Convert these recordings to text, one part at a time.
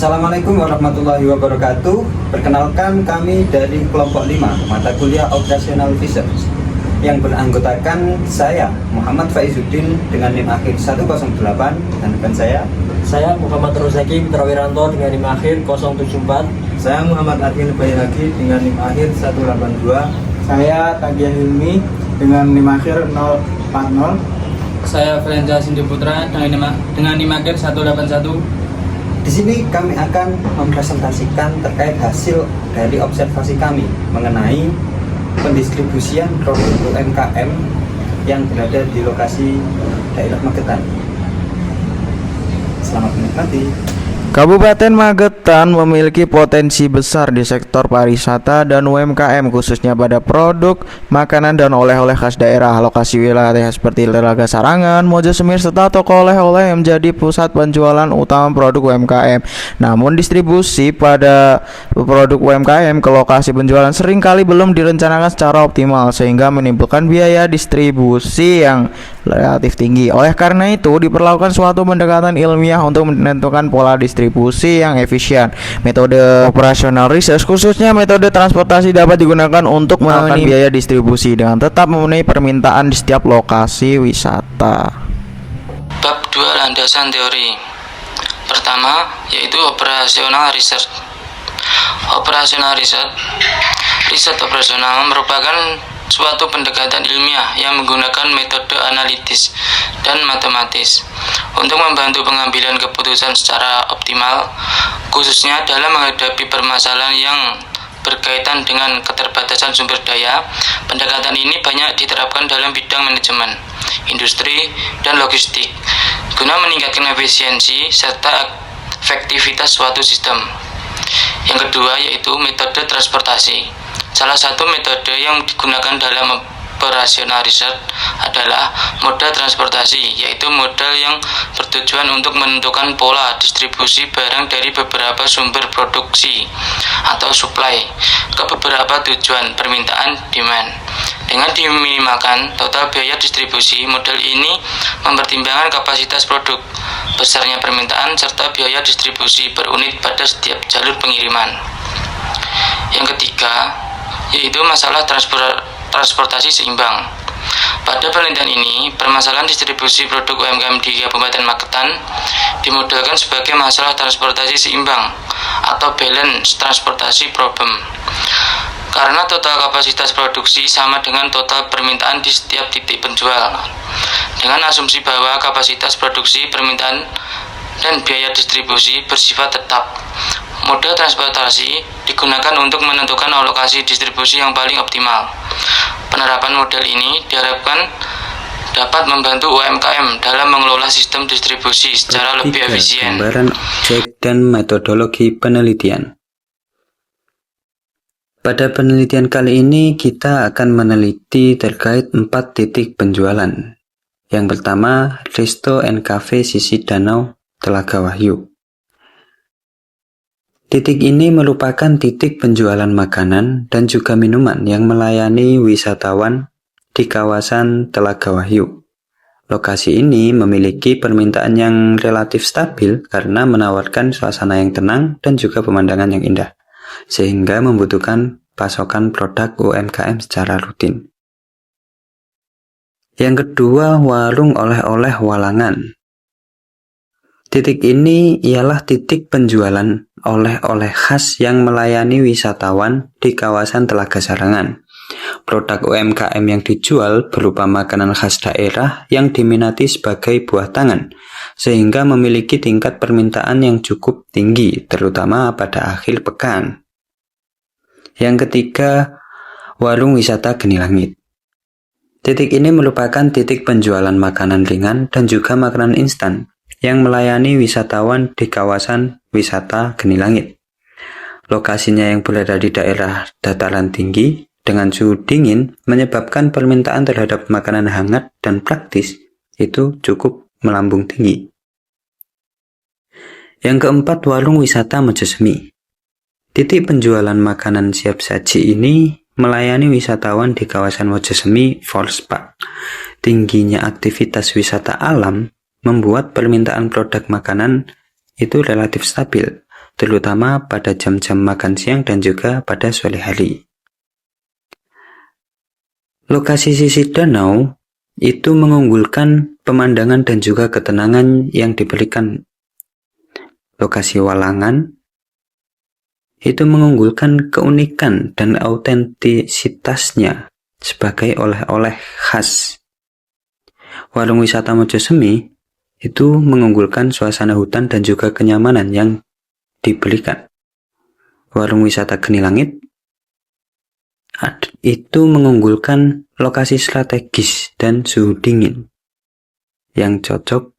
Assalamualaikum warahmatullahi wabarakatuh. Perkenalkan, kami dari kelompok 5 mata kuliah Operational Research yang beranggotakan saya Muhammad Faizuddin dengan NIM akhir 108 dan rekan saya Muhammad Rozaki Putrawiranto dengan NIM akhir 074. Saya Muhammad Adil Bayhaqi dengan NIM akhir 182. Saya Tagiah Hilmi dengan NIM akhir 040. Saya Frenza Sindi Putra dengan NIM akhir 181. Di sini kami akan mempresentasikan terkait hasil dari observasi kami mengenai pendistribusian produk UMKM yang berada di lokasi daerah Magetan. Selamat menikmati. Kabupaten Magetan memiliki potensi besar di sektor pariwisata dan UMKM, khususnya pada produk, makanan, dan oleh-oleh khas daerah. Lokasi wilayah seperti Telaga Sarangan, Mojosemir, serta toko oleh-oleh yang menjadi pusat penjualan utama produk UMKM. Namun distribusi pada produk UMKM ke lokasi penjualan seringkali belum direncanakan secara optimal, sehingga menimbulkan biaya distribusi yang relatif tinggi. Oleh karena itu, diperlakukan suatu pendekatan ilmiah untuk menentukan pola distribusi yang efisien. Metode operational research, khususnya metode transportasi, dapat digunakan untuk menekan biaya distribusi dengan tetap memenuhi permintaan di setiap lokasi wisata. Bab 2 landasan teori. Pertama, yaitu operational research. Operational research, riset operasional merupakan suatu pendekatan ilmiah yang menggunakan metode analitis dan matematis untuk membantu pengambilan keputusan secara optimal, khususnya dalam menghadapi permasalahan yang berkaitan dengan keterbatasan sumber daya. Pendekatan ini banyak diterapkan dalam bidang manajemen, industri, dan logistik guna meningkatkan efisiensi serta efektivitas suatu sistem. Yang kedua yaitu metode transportasi. Salah satu metode yang digunakan dalam operational research adalah moda transportasi, yaitu modal yang bertujuan untuk menentukan pola distribusi barang dari beberapa sumber produksi atau supply ke beberapa tujuan permintaan demand. Dengan diminimalkan total biaya distribusi, model ini mempertimbangkan kapasitas produk, besarnya permintaan, serta biaya distribusi per unit pada setiap jalur pengiriman. Yang ketiga yaitu masalah transportasi seimbang. Pada penelitian ini, permasalahan distribusi produk UMKM di Kabupaten Magetan dimodelkan sebagai masalah transportasi seimbang atau balance transportasi problem. Karena total kapasitas produksi sama dengan total permintaan di setiap titik penjual. Dengan asumsi bahwa kapasitas produksi, permintaan, dan biaya distribusi bersifat tetap, moda transportasi digunakan untuk menentukan alokasi distribusi yang paling optimal. Penerapan model ini diharapkan dapat membantu UMKM dalam mengelola sistem distribusi secara lebih efisien. Gambaran objek dan metodologi penelitian. Pada penelitian kali ini kita akan meneliti terkait 4 titik penjualan. Yang pertama, Resto and Cafe Sisi Danau Telaga Wahyu. Titik ini merupakan titik penjualan makanan dan juga minuman yang melayani wisatawan di kawasan Telaga Wahyu. Lokasi ini memiliki permintaan yang relatif stabil karena menawarkan suasana yang tenang dan juga pemandangan yang indah, sehingga membutuhkan pasokan produk UMKM secara rutin. Yang kedua, warung oleh-oleh Walangan. Titik ini ialah titik penjualan oleh-oleh khas yang melayani wisatawan di kawasan Telaga Sarangan. Produk UMKM yang dijual berupa makanan khas daerah yang diminati sebagai buah tangan, sehingga memiliki tingkat permintaan yang cukup tinggi, terutama pada akhir pekan. Yang ketiga, warung wisata Geni Langit. Titik ini merupakan titik penjualan makanan ringan dan juga makanan instan yang melayani wisatawan di kawasan wisata Geni Langit. Lokasinya yang berada di daerah dataran tinggi dengan suhu dingin menyebabkan permintaan terhadap makanan hangat dan praktis itu cukup melambung tinggi. Yang keempat, warung wisata Mojosemi. Titik penjualan makanan siap saji ini melayani wisatawan di kawasan Mojosemi Forest Park. Tingginya aktivitas wisata alam membuat permintaan produk makanan itu relatif stabil, terutama pada jam-jam makan siang dan juga pada sore hari. Lokasi sisi danau itu mengunggulkan pemandangan dan juga ketenangan yang diberikan. Lokasi Walangan itu mengunggulkan keunikan dan autentisitasnya sebagai oleh-oleh khas. Warung wisata Mojosemi itu mengunggulkan suasana hutan dan juga kenyamanan yang diberikan. Warung wisata Geni Langit itu mengunggulkan lokasi strategis dan suhu dingin yang cocok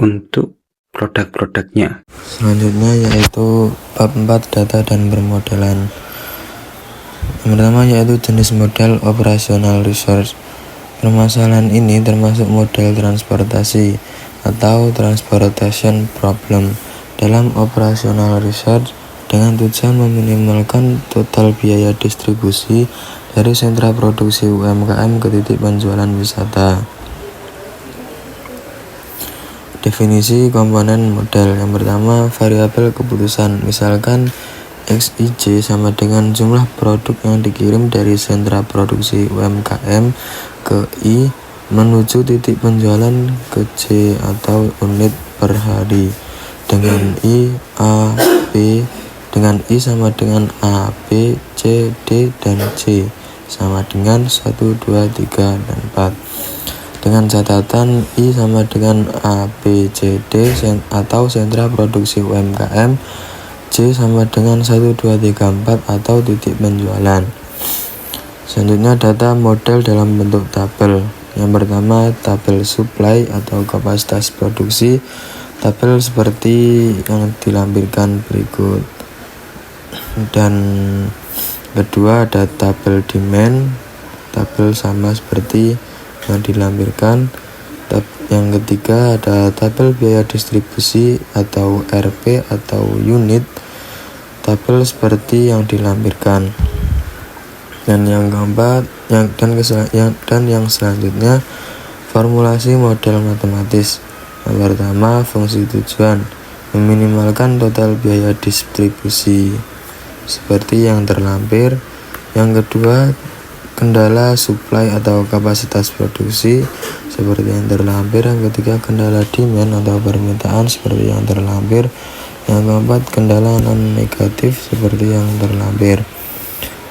untuk produk-produknya. Selanjutnya yaitu bab 4 data dan permodelan. Yang pertama yaitu jenis model operasional research. Permasalahan ini termasuk model transportasi atau transportation problem dalam operasional research dengan tujuan meminimalkan total biaya distribusi dari sentra produksi UMKM ke titik penjualan wisata. Definisi komponen model. Yang pertama, variabel keputusan. Misalkan XIJ sama dengan jumlah produk yang dikirim dari sentra produksi UMKM ke I menuju titik penjualan ke J atau unit per hari. Dengan I sama dengan A, B, C, D, dan C sama dengan 1, 2, 3, dan 4. Dengan catatan I sama dengan A, B, C, D atau sentra produksi UMKM, J sama dengan 1, 2, 3, 4 atau titik penjualan. Selanjutnya data model dalam bentuk tabel. Yang pertama tabel supply atau kapasitas produksi. Tabel seperti yang dilampirkan berikut. Dan kedua ada tabel demand. Tabel sama seperti yang dilampirkan. Yang ketiga ada tabel biaya distribusi atau RP atau unit. Tabel seperti yang dilampirkan. Dan yang keempat dan yang selanjutnya formulasi model matematis. Yang pertama fungsi tujuan meminimalkan total biaya distribusi seperti yang terlampir. Yang kedua kendala supply atau kapasitas produksi seperti yang terlampir. Yang ketiga kendala demand atau permintaan seperti yang terlampir. Yang keempat kendala non negatif seperti yang terlampir.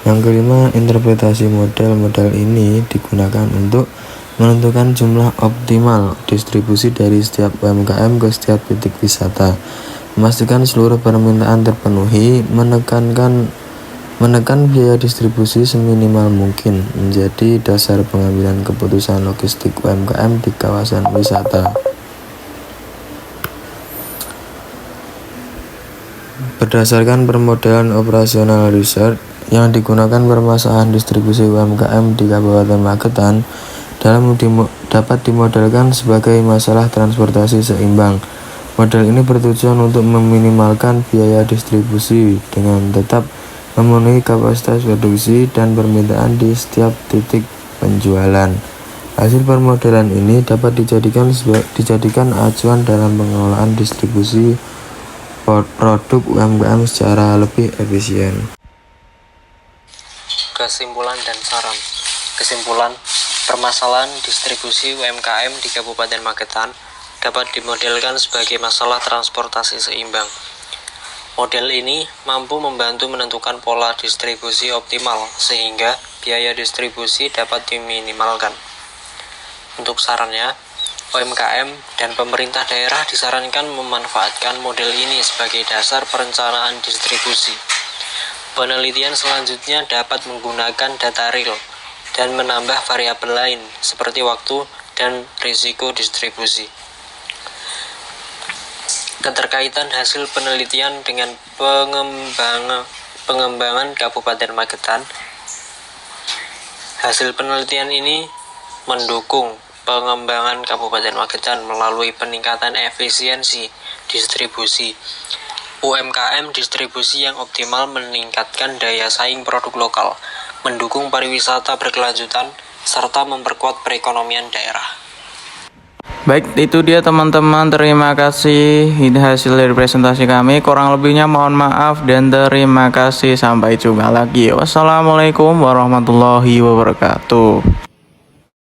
Yang kelima interpretasi model ini digunakan untuk menentukan jumlah optimal distribusi dari setiap UMKM ke setiap titik wisata, memastikan seluruh permintaan terpenuhi, menekan biaya distribusi seminimal mungkin menjadi dasar pengambilan keputusan logistik UMKM di kawasan wisata. Berdasarkan permodelan operasional research yang digunakan permasalahan distribusi UMKM di Kabupaten Magetan dapat dimodelkan sebagai masalah transportasi seimbang. Model ini bertujuan untuk meminimalkan biaya distribusi dengan tetap memenuhi kapasitas produksi dan permintaan di setiap titik penjualan. Hasil permodelan ini dapat dijadikan acuan dalam pengelolaan distribusi produk UMKM secara lebih efisien. Kesimpulan dan saran. Kesimpulan, permasalahan distribusi UMKM di Kabupaten Magetan dapat dimodelkan sebagai masalah transportasi seimbang. Model ini mampu membantu menentukan pola distribusi optimal sehingga biaya distribusi dapat diminimalkan. Untuk sarannya, UMKM dan pemerintah daerah disarankan memanfaatkan model ini sebagai dasar perencanaan distribusi. Penelitian selanjutnya dapat menggunakan data real dan menambah variabel lain seperti waktu dan risiko distribusi. Keterkaitan hasil penelitian dengan pengembangan Kabupaten Magetan. Hasil penelitian ini mendukung pengembangan Kabupaten Magetan melalui peningkatan efisiensi distribusi. UMKM distribusi yang optimal meningkatkan daya saing produk lokal, mendukung pariwisata berkelanjutan, serta memperkuat perekonomian daerah. Baik, itu dia teman-teman. Terima kasih. Ini hasil dari presentasi kami. Kurang lebihnya mohon maaf dan terima kasih. Sampai jumpa lagi. Wassalamualaikum warahmatullahi wabarakatuh.